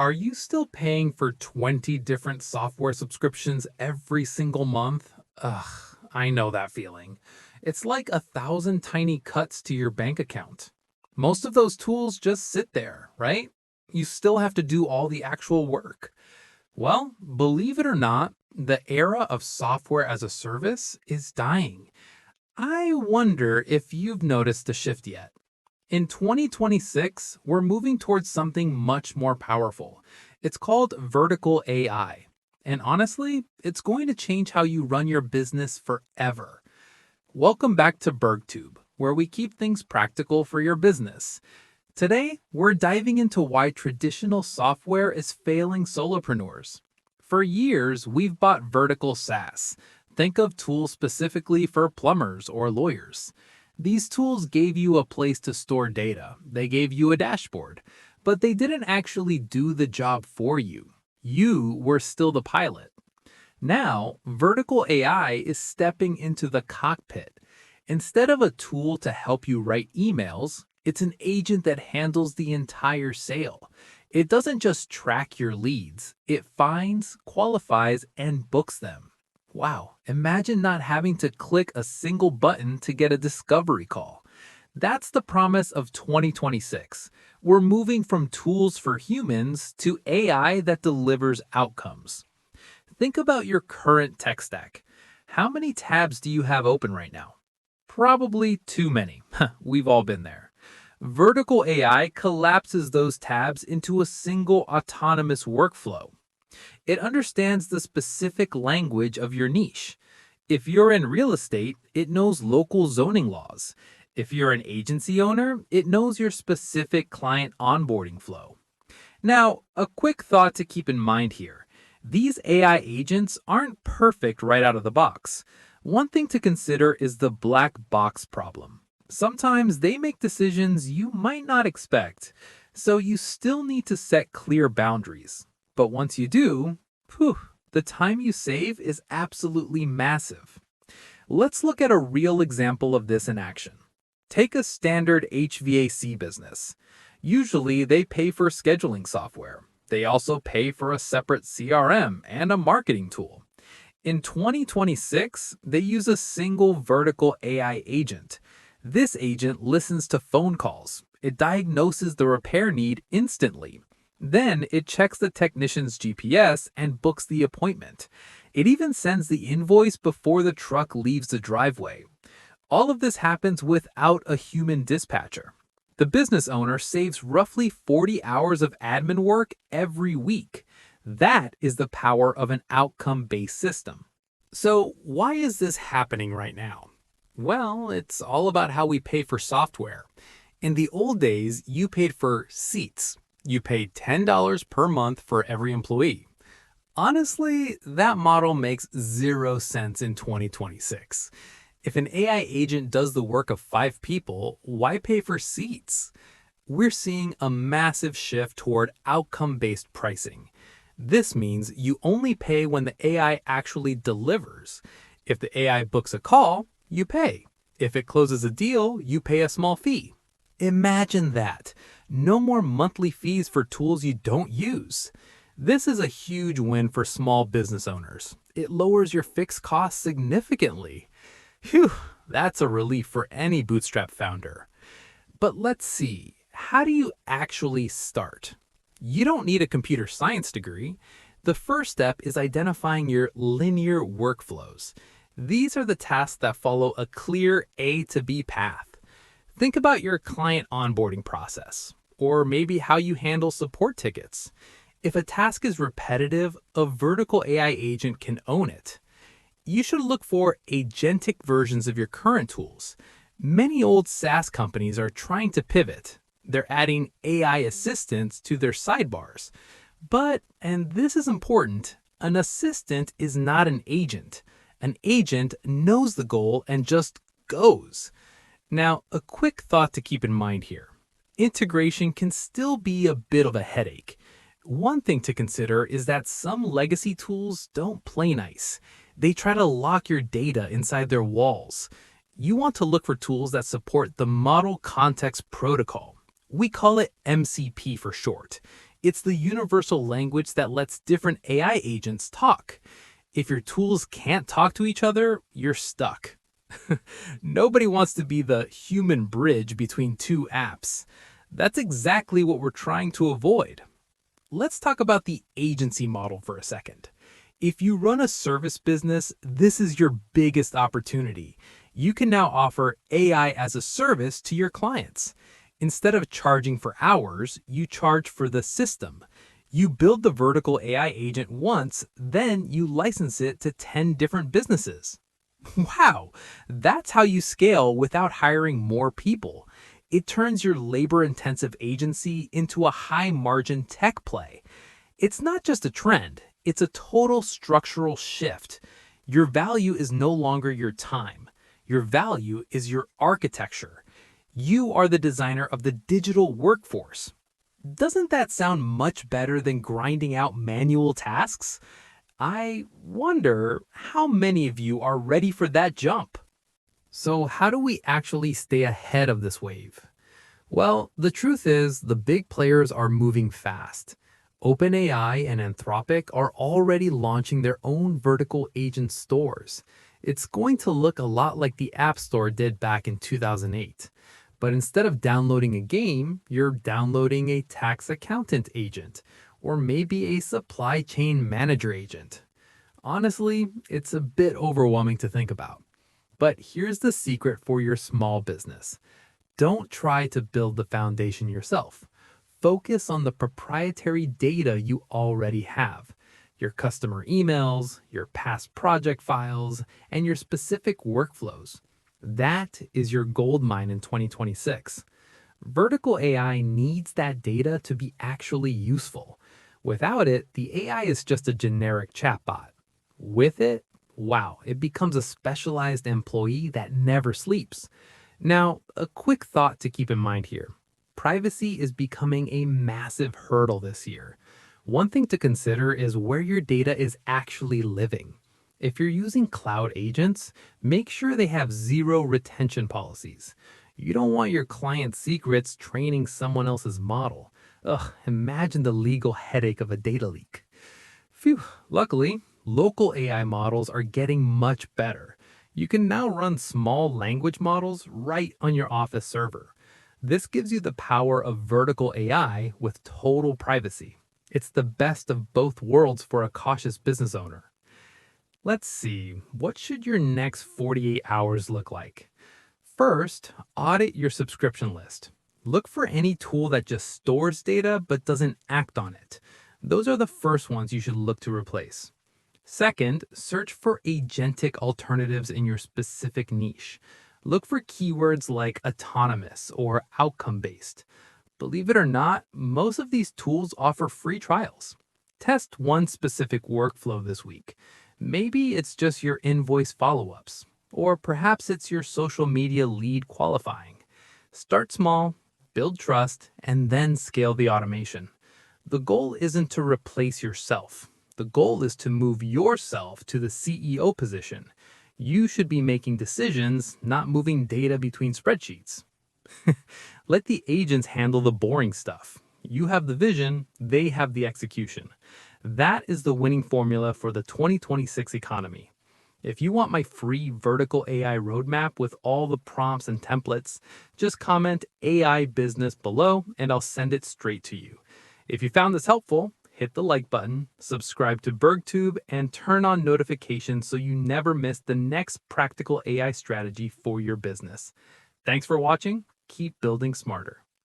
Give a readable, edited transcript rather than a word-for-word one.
Are you still paying for 20 different software subscriptions every single month? Ugh, I know that feeling. It's like 1,000 tiny cuts to your bank account. Most of those tools just sit there, right? You still have to do all the actual work. Well, believe it or not, the era of software as a service is dying. I wonder if you've noticed the shift yet. In 2026, we're moving towards something much more powerful. It's called vertical AI. And honestly, it's going to change how you run your business forever. Welcome back to BergTube, where we keep things practical for your business. Today, we're diving into why traditional software is failing solopreneurs. For years, we've bought vertical SaaS. Think of tools specifically for plumbers or lawyers. These tools gave you a place to store data. They gave you a dashboard, but they didn't actually do the job for you. You were still the pilot. Now, vertical AI is stepping into the cockpit. Instead of a tool to help you write emails, it's an agent that handles the entire sale. It doesn't just track your leads, it finds, qualifies, and books them. Wow, imagine not having to click a single button to get a discovery call. That's the promise of 2026. We're moving from tools for humans to AI that delivers outcomes. Think about your current tech stack. How many tabs do you have open right now? Probably too many. We've all been there. Vertical AI collapses those tabs into a single autonomous workflow. It understands the specific language of your niche. If you're in real estate, it knows local zoning laws. If you're an agency owner, it knows your specific client onboarding flow. Now, a quick thought to keep in mind here. These AI agents aren't perfect right out of the box. One thing to consider is the black box problem. Sometimes they make decisions you might not expect, so you still need to set clear boundaries. But once you do, the time you save is absolutely massive. Let's look at a real example of this in action. Take a standard HVAC business. Usually they pay for scheduling software. They also pay for a separate CRM and a marketing tool. In 2026, they use a single vertical AI agent. This agent listens to phone calls. It diagnoses the repair need instantly. Then it checks the technician's GPS and books the appointment. It even sends the invoice before the truck leaves the driveway. All of this happens without a human dispatcher. The business owner saves roughly 40 hours of admin work every week. That is the power of an outcome-based system. So why is this happening right now? Well, it's all about how we pay for software. In the old days, you paid for seats. You paid $10 per month for every employee. Honestly, that model makes zero sense in 2026. If an AI agent does the work of 5 people, why pay for seats? We're seeing a massive shift toward outcome-based pricing. This means you only pay when the AI actually delivers. If the AI books a call, you pay. If it closes a deal, you pay a small fee. Imagine that. No more monthly fees for tools you don't use. This is a huge win for small business owners. It lowers your fixed costs significantly. Phew, that's a relief for any bootstrap founder. But let's see, how do you actually start? You don't need a computer science degree. The first step is identifying your linear workflows. These are the tasks that follow a clear A to B path. Think about your client onboarding process, or maybe how you handle support tickets. If a task is repetitive, a vertical AI agent can own it. You should look for agentic versions of your current tools. Many old SaaS companies are trying to pivot. They're adding AI assistants to their sidebars. But, and this is important, an assistant is not an agent. An agent knows the goal and just goes. Now, a quick thought to keep in mind here. Integration can still be a bit of a headache. One thing to consider is that some legacy tools don't play nice. They try to lock your data inside their walls. You want to look for tools that support the Model Context Protocol. We call it MCP for short. It's the universal language that lets different AI agents talk. If your tools can't talk to each other, you're stuck. Nobody wants to be the human bridge between two apps. That's exactly what we're trying to avoid. Let's talk about the agency model for a second. If you run a service business, this is your biggest opportunity. You can now offer AI as a service to your clients. Instead of charging for hours, you charge for the system. You build the vertical AI agent once, then you license it to 10 different businesses. Wow, that's how you scale without hiring more people. It turns your labor-intensive agency into a high-margin tech play. It's not just a trend, it's a total structural shift. Your value is no longer your time. Your value is your architecture. You are the designer of the digital workforce. Doesn't that sound much better than grinding out manual tasks? I wonder how many of you are ready for that jump. So how do we actually stay ahead of this wave? Well, the truth is the big players are moving fast. OpenAI and Anthropic are already launching their own vertical agent stores. It's going to look a lot like the App Store did back in 2008. But instead of downloading a game, you're downloading a tax accountant agent, or maybe a supply chain manager agent. Honestly, it's a bit overwhelming to think about. But here's the secret for your small business. Don't try to build the foundation yourself. Focus on the proprietary data you already have. Your customer emails, your past project files, and your specific workflows. That is your gold mine in 2026. Vertical AI needs that data to be actually useful. Without it, the AI is just a generic chatbot. With it, wow, it becomes a specialized employee that never sleeps. Now, a quick thought to keep in mind here. Privacy is becoming a massive hurdle this year. One thing to consider is where your data is actually living. If you're using cloud agents, make sure they have zero retention policies. You don't want your client's secrets training someone else's model. Ugh, imagine the legal headache of a data leak. Phew, luckily, local AI models are getting much better. You can now run small language models right on your office server. This gives you the power of vertical AI with total privacy. It's the best of both worlds for a cautious business owner. Let's see, what should your next 48 hours look like? First, audit your subscription list. Look for any tool that just stores data but doesn't act on it. Those are the first ones you should look to replace. Second, search for agentic alternatives in your specific niche. Look for keywords like autonomous or outcome-based. Believe it or not, most of these tools offer free trials. Test one specific workflow this week. Maybe it's just your invoice follow-ups, or perhaps it's your social media lead qualifying. Start small, build trust, and then scale the automation. The goal isn't to replace yourself. The goal is to move yourself to the CEO position. You should be making decisions, not moving data between spreadsheets. Let the agents handle the boring stuff. You have the vision, they have the execution. That is the winning formula for the 2026 economy. If you want my free vertical AI roadmap with all the prompts and templates, just comment AI business below and I'll send it straight to you. If you found this helpful, hit the like button, subscribe to BergTube, and turn on notifications so you never miss the next practical AI strategy for your business. Thanks for watching. Keep building smarter.